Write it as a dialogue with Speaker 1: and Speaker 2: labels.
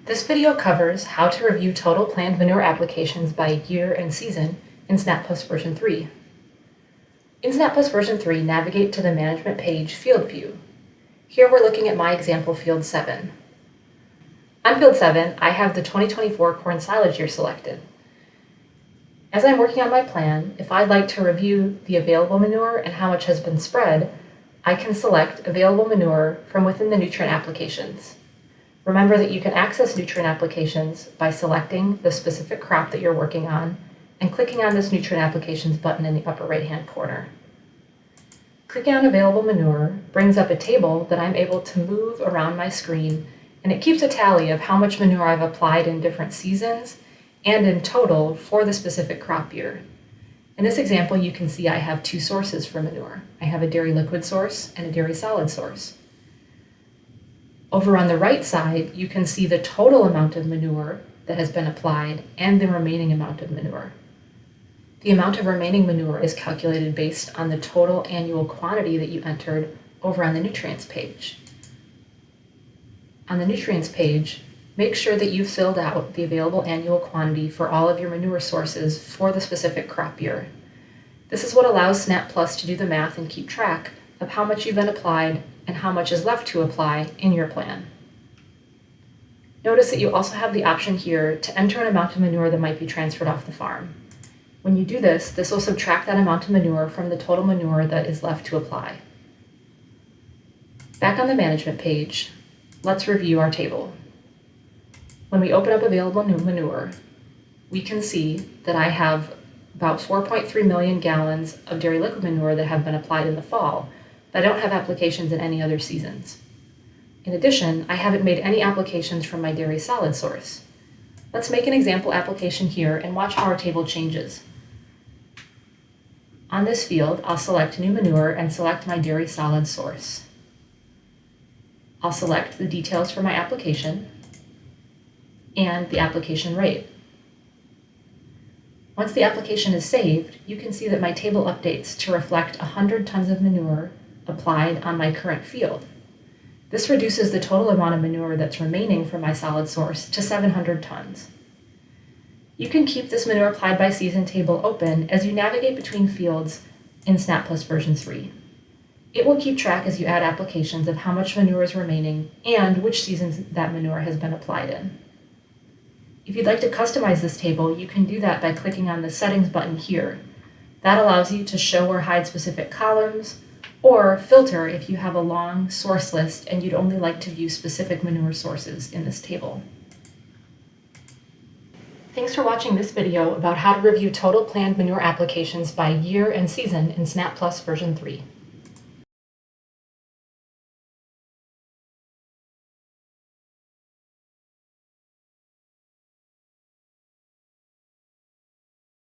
Speaker 1: This video covers how to review total planned manure applications by year and season in SnapPlus version 3. In SnapPlus version 3, navigate to the Management page Field View. Here we're looking at my example Field 7. On Field 7, I have the 2024 corn silage year selected. As I'm working on my plan, if I'd like to review the available manure and how much has been spread, I can select Available Manure from within the nutrient applications. Remember that you can access nutrient applications by selecting the specific crop that you're working on and clicking on this Nutrient Applications button in the upper right-hand corner. Clicking on Available Manure brings up a table that I'm able to move around my screen, and it keeps a tally of how much manure I've applied in different seasons and in total for the specific crop year. In this example, you can see I have two sources for manure. I have a dairy liquid source and a dairy solid source. Over on the right side, you can see the total amount of manure that has been applied and the remaining amount of manure. The amount of remaining manure is calculated based on the total annual quantity that you entered over on the nutrients page. On the nutrients page, make sure that you filled out the available annual quantity for all of your manure sources for the specific crop year. This is what allows SnapPlus to do the math and keep track of how much you've been applied and how much is left to apply in your plan. Notice that you also have the option here to enter an amount of manure that might be transferred off the farm. When you do this, this will subtract that amount of manure from the total manure that is left to apply. Back on the management page, let's review our table. When we open up available manure, we can see that I have about 4.3 million gallons of dairy liquid manure that have been applied in the fall, but I don't have applications in any other seasons. In addition, I haven't made any applications from my dairy solid source. Let's make an example application here and watch how our table changes. On this field, I'll select New Manure and select my dairy solid source. I'll select the details for my application and the application rate. Once the application is saved, you can see that my table updates to reflect 100 tons of manure applied on my current field. This reduces the total amount of manure that's remaining from my solid source to 700 tons. You can keep this manure applied by season table open as you navigate between fields in SnapPlus version 3. It will keep track as you add applications of how much manure is remaining and which seasons that manure has been applied in. If you'd like to customize this table, you can do that by clicking on the Settings button here. That allows you to show or hide specific columns, or filter if you have a long source list and you'd only like to view specific manure sources in this table. Thanks for watching this video about how to review total planned manure applications by year and season in SnapPlus version 3.